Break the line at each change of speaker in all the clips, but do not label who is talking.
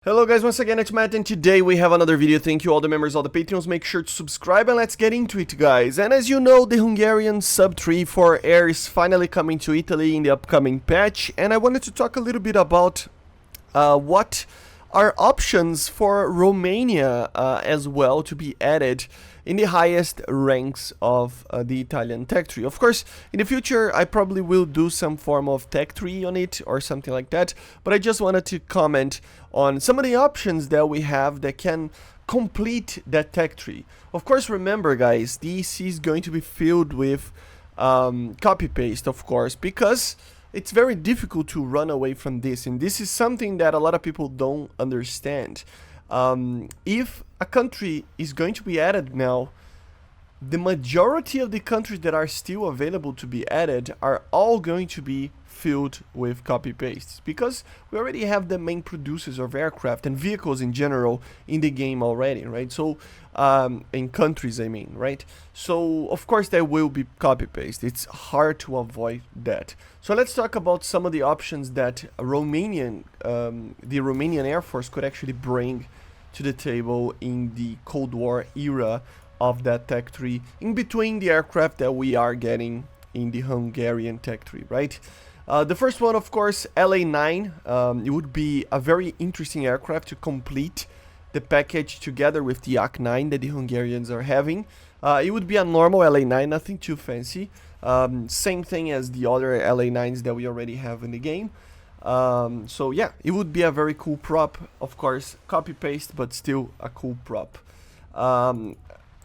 Hello guys, once again it's Matt and today we have another video. Thank you all the members, all the Patreons, make sure to subscribe and let's get into it guys. And as you know, the Hungarian sub 3 for air is finally coming to Italy in the upcoming patch, and I wanted to talk a little bit about what are options for Romania as well to be added in the highest ranks of the Italian tech tree. Of course, in the future I probably will do some form of tech tree on it or something like that, but I just wanted to comment on some of the options that we have that can complete that tech tree. Of course, remember guys, this is going to be filled with copy paste, of course, because it's very difficult to run away from this, and this is something that a lot of people don't understand. If a country is going to be added now, the majority of the countries that are still available to be added are all going to be filled with copy pastes, because we already have the main producers of aircraft and vehicles in general in the game already, right? So in countries, I mean, right? So of course there will be copy paste. It's hard to avoid that. So let's talk about some of the options that the Romanian Air Force could actually bring to the table in the Cold War era of that tech tree, in between the aircraft that we are getting in the Hungarian tech tree, right? The first one, of course, LA9. It would be a very interesting aircraft to complete the package together with the AK9 that the Hungarians are having. It would be a normal LA9, nothing too fancy. Same thing as the other LA9s that we already have in the game. So yeah, it would be a very cool prop. Of course, copy paste, but still a cool prop.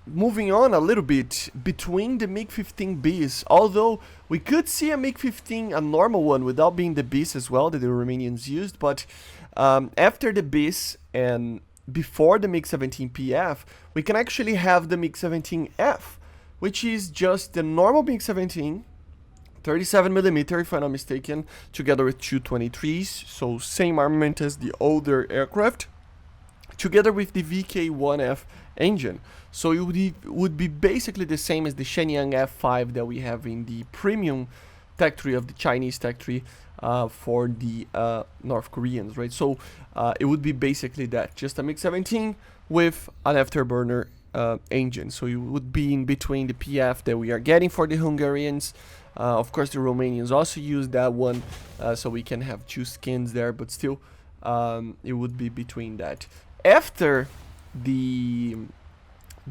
Moving on a little bit, between the MiG-15Bs, although we could see a MiG-15, a normal one, without being the Bs as well that the Romanians used, but after the Bs and before the MiG-17PF, we can actually have the MiG-17F, which is just the normal MiG-17, 37mm if I'm not mistaken, together with 223s, so same armament as the older aircraft, together with the VK1F engine. So it would be basically the same as the Shenyang F5 that we have in the premium tech tree of the Chinese tech tree for the North Koreans, right? So it would be basically that, just a MiG-17 with an afterburner engine. So you would be in between the PF that we are getting for the Hungarians. Of course, the Romanians also use that one, so we can have two skins there, but still it would be between that. After the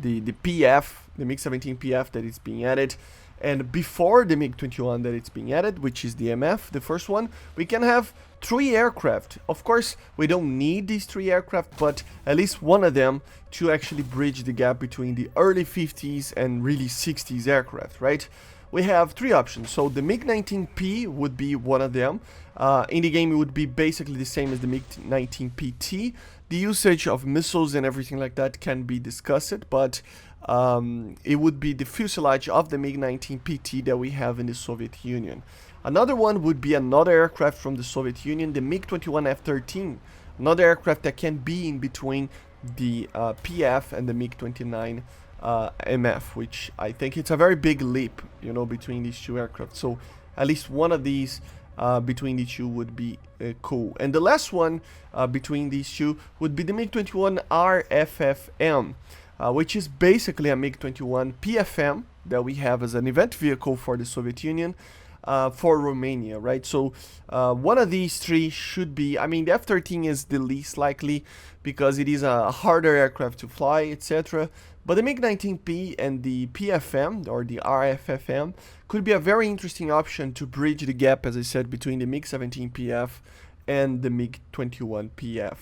PF, the MiG-17 PF that is being added, and before the MiG-21 that it's being added, which is the MF, the first one, we can have 3 aircraft. Of course, we don't need these 3 aircraft, but at least one of them to actually bridge the gap between the early 50s and really 60s aircraft, right? We have 3 options. So the MiG-19P would be one of them. In the game, it would be basically the same as the MiG-19PT. The usage of missiles and everything like that can be discussed, but it would be the fuselage of the MiG-19PT that we have in the Soviet Union. Another one would be another aircraft from the Soviet Union, the MiG-21F-13. Another aircraft that can be in between the PF and the MiG-29 MF, which I think it's a very big leap, you know, between these two aircraft. So at least one of these between the two would be cool. And the last one between these two would be the MiG-21 RFFM, which is basically a MiG-21 PFM that we have as an event vehicle for the Soviet Union for Romania, right? So one of these 3 should be, I mean, the F-13 is the least likely because it is a harder aircraft to fly, etc. But the MiG-19P and the PFM, or the RFFM, could be a very interesting option to bridge the gap, as I said, between the MiG-17PF and the MiG-21PF,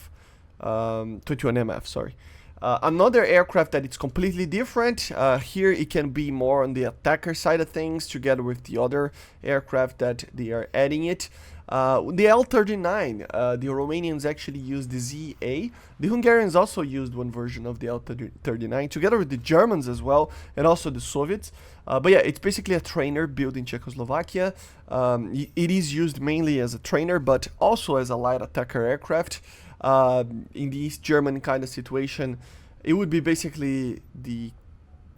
21MF, sorry. Another aircraft that is completely different, here it can be more on the attacker side of things, together with the other aircraft that they are adding it. The L-39, the Romanians actually used the ZA. The Hungarians also used one version of the L-39, together with the Germans as well, and also the Soviets. But yeah, it's basically a trainer built in Czechoslovakia. It is used mainly as a trainer, but also as a light attacker aircraft. In the East German kind of situation, it would be basically the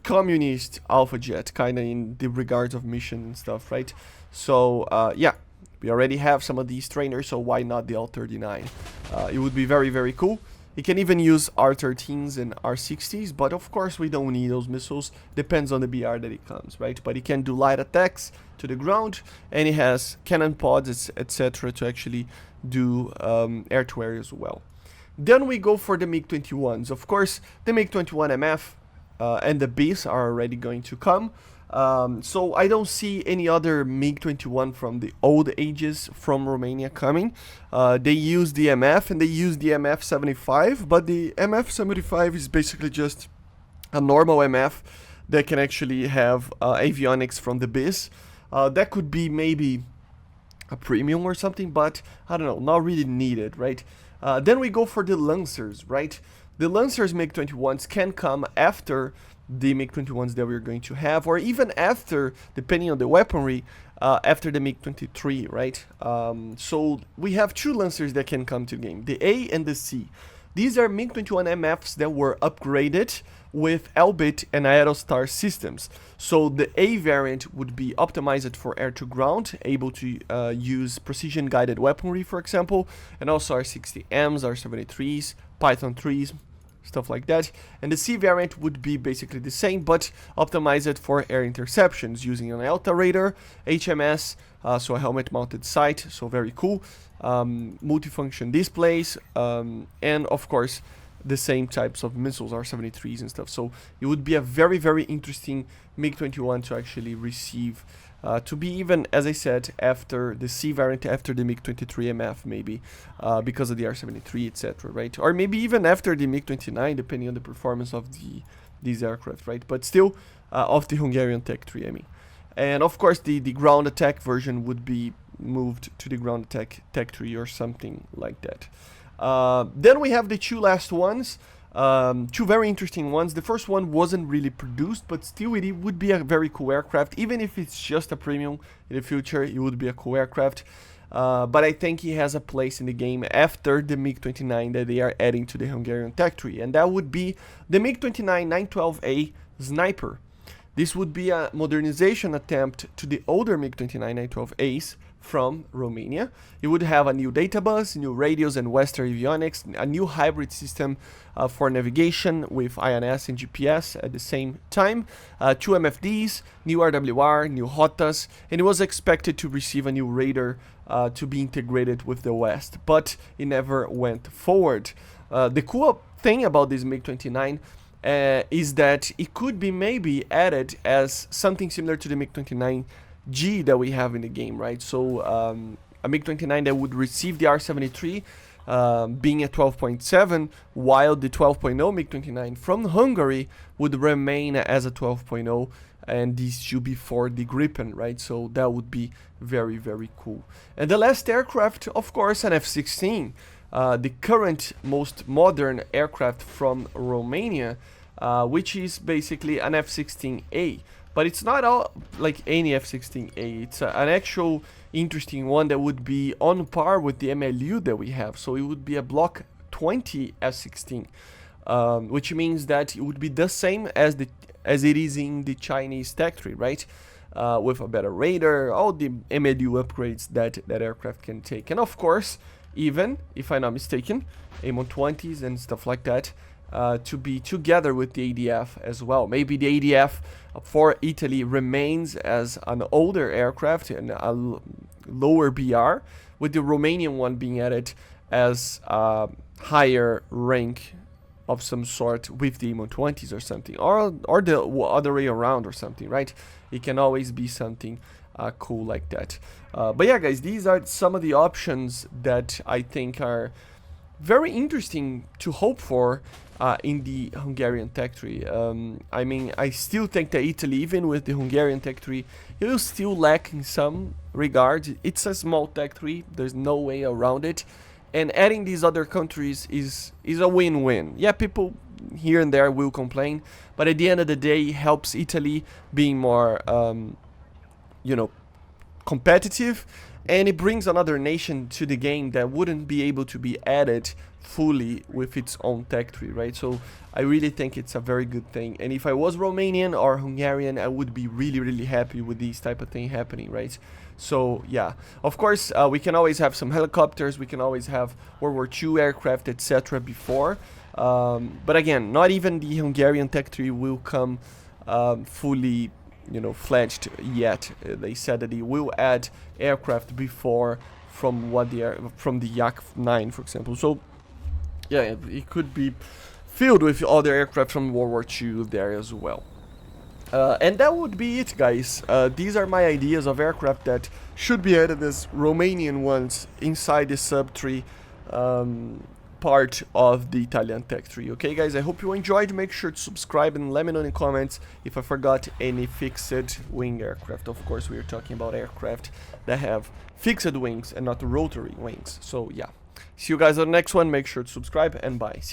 communist Alpha Jet, kind of in the regards of mission and stuff, right? So yeah, We already have some of these trainers, so why not the L39? It would be very, very cool. You can even use R13s and R60s, but of course we don't need those missiles. Depends on the BR that it comes, right? But it can do light attacks to the ground, and it has cannon pods, etc. to actually do air-to-air as well. Then we go for the MiG-21s. Of course, the MiG-21 MF and the Bees are already going to come. So I don't see any other MiG-21 from the old ages from Romania coming. They use the MF and they use the MF-75, but the MF-75 is basically just a normal MF that can actually have avionics from the Bees. That could be maybe a premium or something, but I don't know, not really needed, right? Then we go for the Lancers, right? The Lancers MiG-21s can come after the MiG-21s that we're going to have, or even after, depending on the weaponry, after the MiG-23, right? So we have two Lancers that can come to the game, the A and the C. These are MiG-21 MFs that were upgraded with Elbit and Aerostar systems. So the A variant would be optimized for air-to-ground, able to use precision-guided weaponry, for example, and also R60Ms, R73s, Python 3s, stuff like that. And the C variant would be basically the same, but optimized for air interceptions using an Alta radar, HMS, so a helmet-mounted sight, so very cool, multifunction displays, and of course the same types of missiles, R73s and stuff. So it would be a very, very interesting MiG-21 to actually receive, to be even, as I said, after the C variant, after the MiG-23 MF maybe, because of the R73, etc., right? Or maybe even after the MiG-29, depending on the performance of these aircraft, right? But still, of the Hungarian Tech 3, I mean. And of course, the ground attack version would be moved to the ground attack Tech 3 or something like that. Then we have the two last ones, two very interesting ones. The first one wasn't really produced, but still it would be a very cool aircraft. Even if it's just a premium in the future, it would be a cool aircraft. But I think he has a place in the game after the MiG-29 that they are adding to the Hungarian Tech 3. And that would be the MiG-29 912A Sniper. This would be a modernization attempt to the older MiG-29 912As from Romania. It would have a new data bus, new radios and Western avionics, a new hybrid system for navigation with INS and GPS at the same time, two MFDs, new RWR, new HOTAs, and it was expected to receive a new radar to be integrated with the West, but it never went forward. The cool thing about this MiG-29 is that it could be maybe added as something similar to the MiG-29G that we have in the game, right? So a MiG-29 that would receive the R73 being a 12.7, while the 12.0 MiG-29 from Hungary would remain as a 12.0, and this should be for the Gripen, right? So that would be very, very cool. And the last aircraft, of course, an F-16. The current most modern aircraft from Romania, which is basically an F-16A. But it's not all like any F-16A, it's an actual interesting one that would be on par with the MLU that we have. So it would be a Block 20 F-16, which means that it would be the same as it is in the Chinese Tech 3, right? With a better radar, all the MLU upgrades that aircraft can take. And of course, even, if I'm not mistaken, AMON-20s and stuff like that, to be together with the ADF as well. Maybe the ADF for Italy remains as an older aircraft and a lower BR, with the Romanian one being added as a higher rank of some sort with the AMON-20s or something, or the other way around or something, right? It can always be something cool like that. But yeah, guys, these are some of the options that I think are very interesting to hope for in the Hungarian Tech 3. I mean, I still think that Italy, even with the Hungarian Tech 3, it will still lack in some regards. It's a small Tech 3, there's no way around it. And adding these other countries is a win-win. Yeah, people here and there will complain, but at the end of the day, it helps Italy being more, you know, competitive, and it brings another nation to the game that wouldn't be able to be added fully with its own tech tree, right? So I really think it's a very good thing, and if I was Romanian or Hungarian, I would be really happy with these type of thing happening, right? So yeah, of course we can always have some helicopters, we can always have World War II aircraft, etc. before, but again, not even the Hungarian tech tree will come fully, you know, fledged yet. They said that they will add aircraft before from what from the Yak-9, for example. So yeah, it could be filled with other aircraft from World War II there as well. And that would be it, guys. These are my ideas of aircraft that should be added as Romanian ones inside the sub-tree part of the Italian tech tree. Okay, guys, I hope you enjoyed. Make sure to subscribe and let me know in the comments if I forgot any fixed wing aircraft. Of course, we are talking about aircraft that have fixed wings and not rotary wings. So yeah, see you guys on the next one. Make sure to subscribe, and bye. See you.